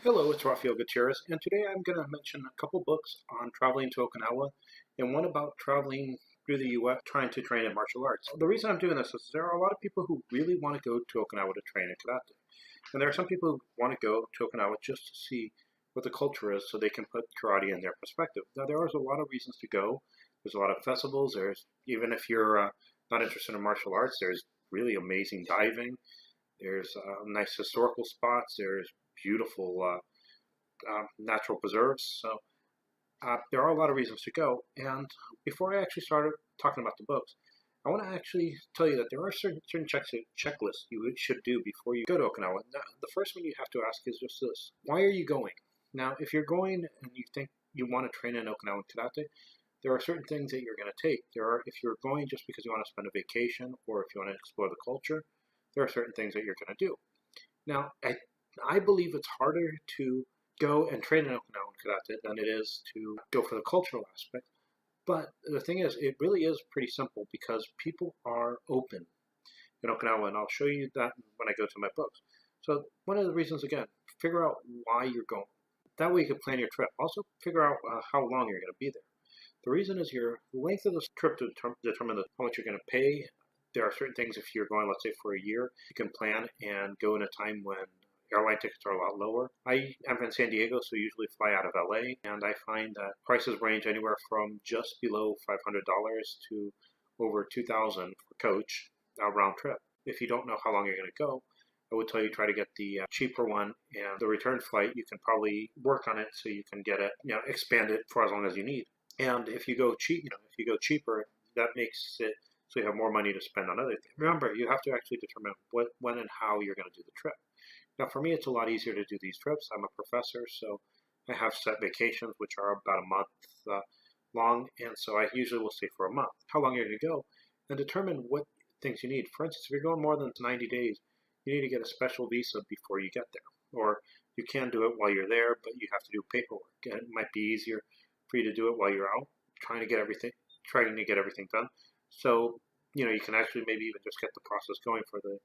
Hello, it's Rafael Gutierrez, and today I'm going to mention a couple books on traveling to Okinawa and one about traveling through the U.S. trying to train in martial arts. The reason I'm doing this is there are a lot of people who really want to go to Okinawa to train in karate. And there are some people who want to go to Okinawa just to see what the culture is so they can put karate in their perspective. Now, there is a lot of reasons to go. There's a lot of festivals. Even if you're not interested in martial arts, there's really amazing diving. There's nice historical spots. There's beautiful natural preserves. So there are a lot of reasons to go. And before I actually started talking about the books, I want to actually tell you that there are certain checklists you should do before you go to Okinawa. Now, the first one you have to ask is just this: why are you going? Now, if you're going and you think you want to train in Okinawan karate, there are certain things that you're going to take. If you're going just because you want to spend a vacation or if you want to explore the culture, there are certain things that you're going to do. Now, I believe it's harder to go and train in Okinawan karate than it is to go for the cultural aspect. But the thing is, it really is pretty simple because people are open in Okinawa, and I'll show you that when I go to my books. So one of the reasons, again, figure out why you're going. That way you can plan your trip. Also, figure out how long you're going to be there. The reason is your length of the trip to determine how much you're going to pay. There are certain things, if you're going, let's say, for a year, you can plan and go in a time when airline tickets are a lot lower. I am in San Diego, so usually fly out of LA, and I find that prices range anywhere from just below $500 to over $2,000 for coach round trip. If you don't know how long you're going to go, I would tell you try to get the cheaper one, and the return flight you can probably work on it so you can get it, expand it for as long as you need. And if you go cheaper, that makes it so you have more money to spend on other things. Remember, you have to actually determine when and how you're going to do the trip. Now, for me, it's a lot easier to do these trips. I'm a professor, so I have set vacations, which are about a month long, and so I usually will stay for a month. How long you're going to go, and determine what things you need. For instance, if you're going more than 90 days, you need to get a special visa before you get there. Or you can do it while you're there, but you have to do paperwork. And it might be easier for you to do it while you're out, trying to get everything done. So, you can actually maybe even just get the process going for the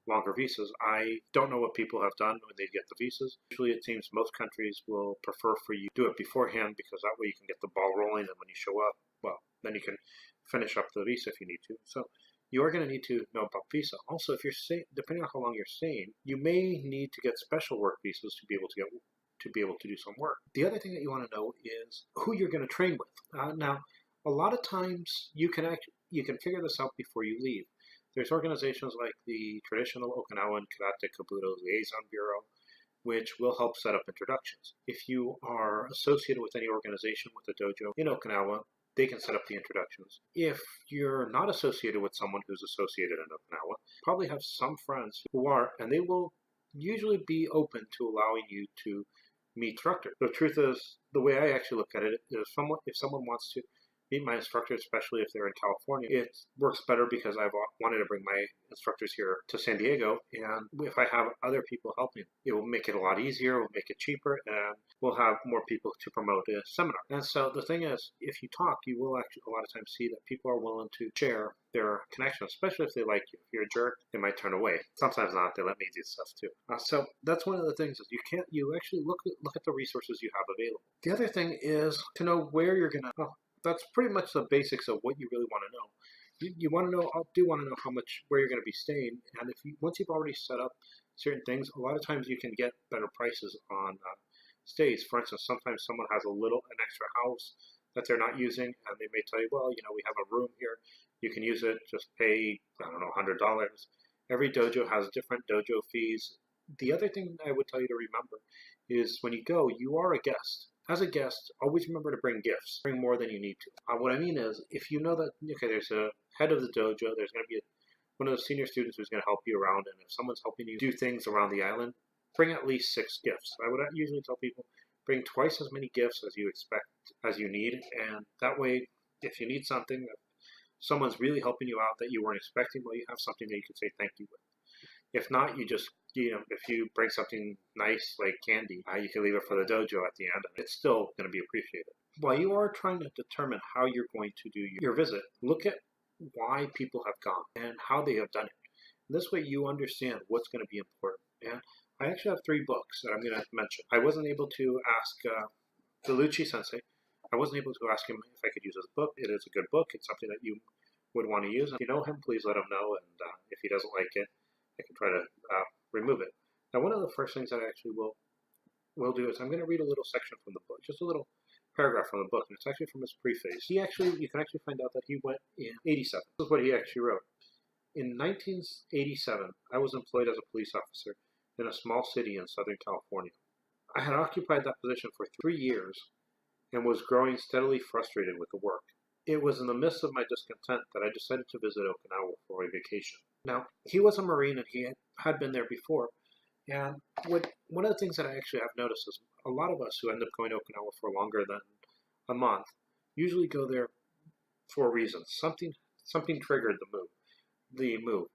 longer visas. I don't know what people have done when they get the visas. Usually it seems most countries will prefer for you to do it beforehand because that way you can get the ball rolling, and when you show up, well, then you can finish up the visa if you need to. So you are going to need to know about visa. Also, if you're depending on how long you're staying, you may need to get special work visas to be able to do some work. The other thing that you want to know is who you're going to train with. Now, a lot of times you can figure this out before you leave. There's organizations like the Traditional Okinawan Karate Kabuto Liaison Bureau, which will help set up introductions. If you are associated with any organization with a dojo in Okinawa, they can set up the introductions. If you're not associated with someone who's associated in Okinawa, probably have some friends who are, and they will usually be open to allowing you to meet instructors. The truth is, the way I actually look at it is if someone wants to meet my instructors, especially if they're in California, it works better because I've wanted to bring my instructors here to San Diego. And if I have other people helping, it will make it a lot easier, it will make it cheaper, and we'll have more people to promote a seminar. And so the thing is, if you talk, you will actually a lot of times see that people are willing to share their connections, especially if they like you. If you're a jerk, they might turn away. Sometimes not. They let me do stuff too. So that's one of the things is you actually look at the resources you have available. The other thing is to know where you're going to. That's pretty much the basics of what you really want to know. You want to know, I do want to know where you're going to be staying, and once you've already set up certain things, a lot of times you can get better prices on stays. For instance, sometimes someone has an extra house that they're not using, and they may tell you, well, we have a room here, you can use it, just pay, I don't know, $100. Every dojo has different dojo fees. The other thing I would tell you to remember is when you go, you are a guest. As a guest, always remember to bring gifts. Bring more than you need to. What I mean is, if you know that, there's a head of the dojo, there's going to be one of the senior students who's going to help you around, and if someone's helping you do things around the island, bring at least 6 gifts. I would usually tell people, bring twice as many gifts as you need, and that way, if you need something, if someone's really helping you out that you weren't expecting, well, you have something that you can say thank you with. If not, you just, if you bring something nice like candy, you can leave it for the dojo at the end, and it's still going to be appreciated. While you are trying to determine how you're going to do your visit, look at why people have gone and how they have done it. This way you understand what's going to be important. And I actually have three books that I'm going to mention. I wasn't able to ask Delucci Sensei. I wasn't able to ask him if I could use his book. It is a good book. It's something that you would want to use. If you know him, please let him know. And if he doesn't like it, I can try to remove it. Now, one of the first things that I actually will do is I'm going to read a little section from the book, just a little paragraph from the book, and it's actually from his preface. You can actually find out that he went in 87. This is what he actually wrote. In 1987, I was employed as a police officer in a small city in Southern California. I had occupied that position for 3 years and was growing steadily frustrated with the work. It was in the midst of my discontent that I decided to visit Okinawa for a vacation. Now, he was a Marine and he had been there before, and one of the things that I actually have noticed is a lot of us who end up going to Okinawa for longer than a month usually go there for a reason. Something triggered the move.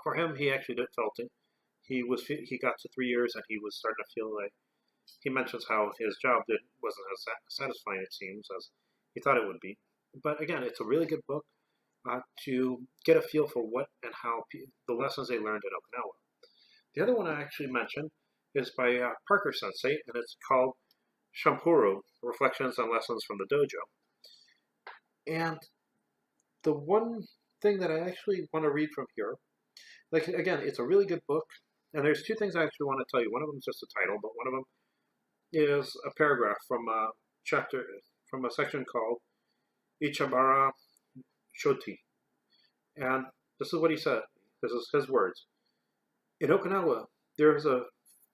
For him, he actually felt it. He got to 3 years and he was starting to feel like, he mentions how his job wasn't as satisfying, it seems, as he thought it would be. But again, it's a really good book to get a feel for what and how the lessons they learned in Okinawa. The other one I actually mentioned is by Parker Sensei, and it's called Shampuru, Reflections and Lessons from the Dojo. And the one thing that I actually want to read from here, like again, it's a really good book, and there's two things I actually want to tell you. One of them is just a title, but one of them is a paragraph from a chapter, from a section called Ichabara Shoti. And this is what he said. This is his words. In Okinawa, there is a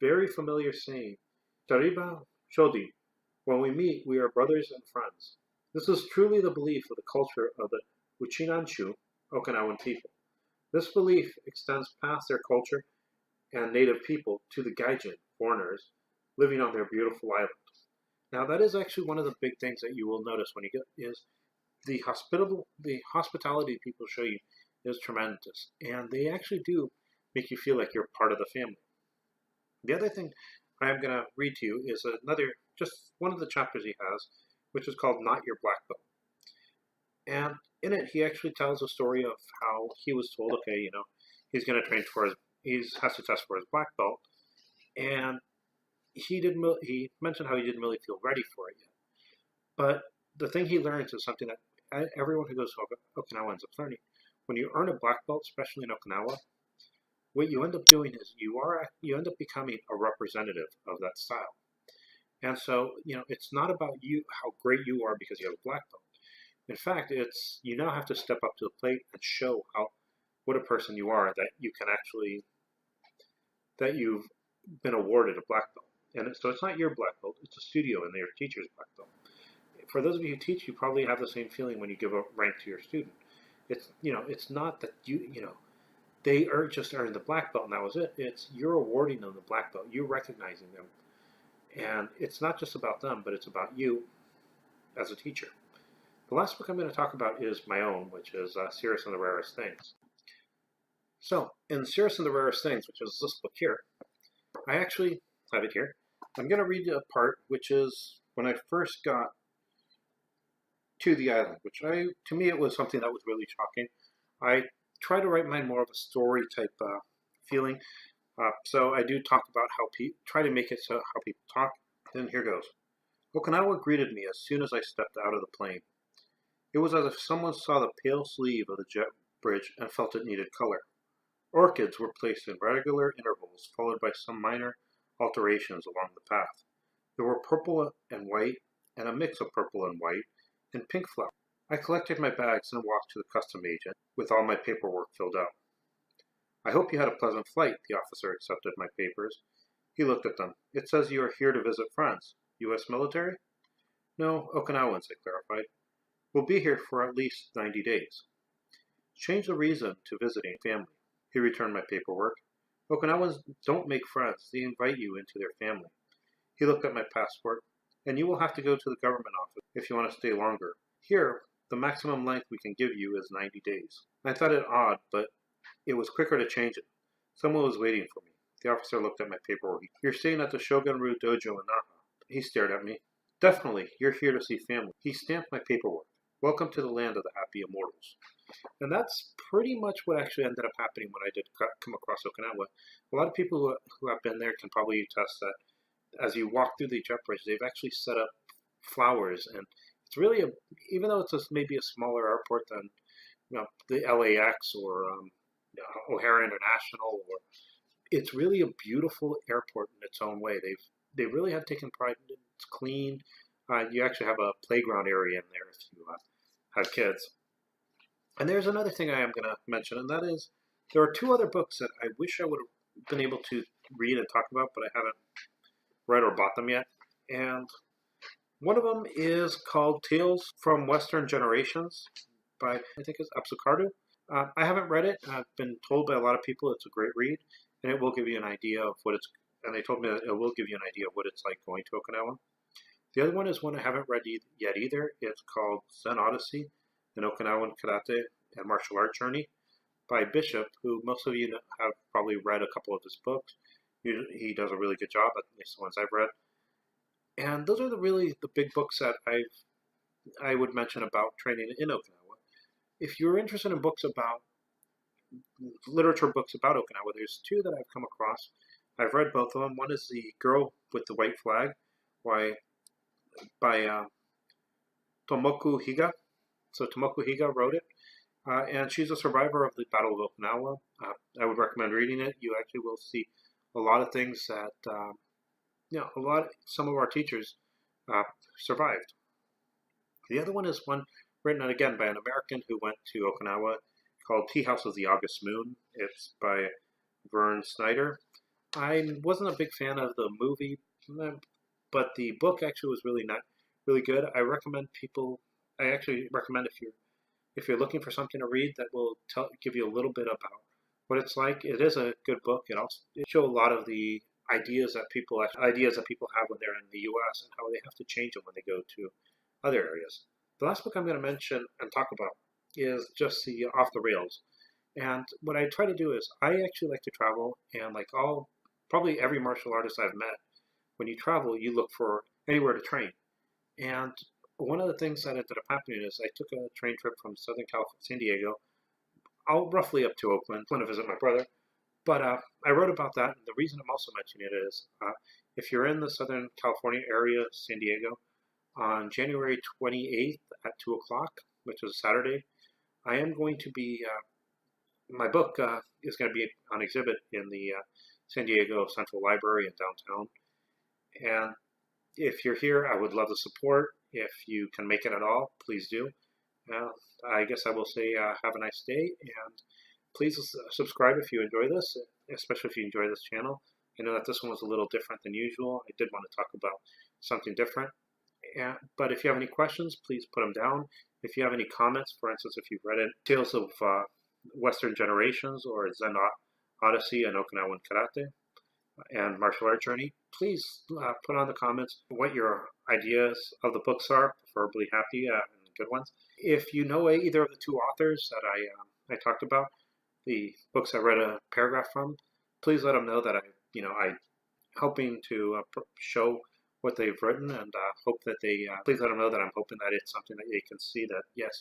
very familiar saying, Tariba Shodi. When we meet, we are brothers and friends. This is truly the belief of the culture of the Uchinanshu Okinawan people. This belief extends past their culture and native people to the Gaijin, foreigners, living on their beautiful island. Now, that is actually one of the big things that you will notice when you get is the hospitality people show you is tremendous, and they actually do make you feel like you're part of the family. The other thing I'm going to read to you is just one of the chapters he has, which is called Not Your Black Belt. And in it, he actually tells a story of how he was told, okay, he's going to train he has to test for his black belt, and he mentioned how he didn't really feel ready for it yet. But the thing he learns is something that everyone who goes to Okinawa ends up learning. When you earn a black belt, especially in Okinawa, what you end up doing is you end up becoming a representative of that style. And so, it's not about you, how great you are because you have a black belt. In fact, you now have to step up to the plate and show what a person you are, that you've been awarded a black belt. And so it's not your black belt, it's a studio and your teacher's black belt. For those of you who teach, you probably have the same feeling when you give a rank to your student. It's not that they just earned the black belt and that was it. It's you're awarding them the black belt, you're recognizing them. And it's not just about them, but it's about you as a teacher. The last book I'm going to talk about is my own, which is Cirrus and the Rarest Things. So, in Cirrus and the Rarest Things, which is this book here, I actually have it here. I'm going to read a part, which is when I first got to the island, to me, it was something that was really shocking. I try to write mine more of a story type feeling. So I do talk about try to make it so how people talk. Then here goes. Okinawa greeted me as soon as I stepped out of the plane. It was as if someone saw the pale sleeve of the jet bridge and felt it needed color. Orchids were placed in regular intervals, followed by some minor alterations along the path. There were purple and white, and a mix of purple and white, and pink flowers. I collected my bags and walked to the custom agent with all my paperwork filled out. I hope you had a pleasant flight, the officer accepted my papers. He looked at them. It says you are here to visit friends. U.S. military? No, Okinawans, I clarified. We'll be here for at least 90 days. Change the reason to visiting family. He returned my paperwork. Okinawans don't make friends. They invite you into their family. He looked at my passport. And you will have to go to the government office if you want to stay longer. Here, the maximum length we can give you is 90 days. I thought it odd, but it was quicker to change it. Someone was waiting for me. The officer looked at my paperwork. You're staying at the Shogunru Dojo in Naha. He stared at me. Definitely, you're here to see family. He stamped my paperwork. Welcome to the land of the happy immortals. And that's pretty much what actually ended up happening when I did come across Okinawa. A lot of people who have been there can probably attest that as you walk through the jet bridge, they've actually set up flowers, and it's really even though it's maybe a smaller airport than the LAX or O'Hare International, or it's really a beautiful airport in its own way. They really have taken pride in it. It's clean. You actually have a playground area in there if you have kids. And there's another thing I am going to mention, and that is there are two other books that I wish I would have been able to read and talk about, but I haven't read or bought them yet. And one of them is called Tales from Western Generations by, I think it's Absukardu. I haven't read it. I've been told by a lot of people it's a great read, and it will give you an idea of what it's, and they told me that it will give you an idea of what it's like going to Okinawa. The other one is one I haven't read yet either. It's called Zen Odyssey, an Okinawan Karate and Martial Art Journey by Bishop, who most of you have probably read a couple of his books. He does a really good job, at least the ones I've read. And those are really the big books that I would mention about training in Okinawa. If you're interested in books about literature books about Okinawa, there's two that I've come across. I've read both of them. One is The Girl with the White Flag by Tomoku Higa. So Tomoku Higa wrote it, and she's a survivor of the Battle of Okinawa. I would recommend reading it. You actually will see a lot of things that some of our teachers survived. The other one is one written again by an American who went to Okinawa called Tea House of the August Moon. It's by Vern Snyder. I wasn't a big fan of the movie, but the book actually was really good. I actually recommend if you're looking for something to read that will give you a little bit about what it's like. It is a good book. It shows a lot of the ideas that people have when they're in the U.S. and how they have to change them when they go to other areas. The last book I'm going to mention and talk about is just the Off the Rails. And what I try to do is I actually like to travel, and like probably every martial artist I've met, when you travel, you look for anywhere to train. And one of the things that ended up happening is I took a train trip from Southern California, San Diego, roughly up to Oakland, went to visit my brother. But I wrote about that, and the reason I'm also mentioning it is if you're in the Southern California area, San Diego, on January 28th at 2 o'clock, which is a Saturday, I am going to be, my book is going to be on exhibit in the San Diego Central Library in downtown. And if you're here, I would love the support. If you can make it at all, please do. I guess I will say have a nice day, and please subscribe if you enjoy this, especially if you enjoy this channel. I know that this one was a little different than usual. I did want to talk about something different. But if you have any questions, please put them down. If you have any comments, for instance, if you've read it, Tales of Western Generations or Zen Odyssey and Okinawan Karate and Martial Art Journey, please put on the comments what your ideas of the books are, preferably happy and good ones. If you know either of the two authors that I talked about, the books I read a paragraph from, please let them know that I'm helping to show what they've written, and hope that they please let them know that I'm hoping that it's something that they can see that yes,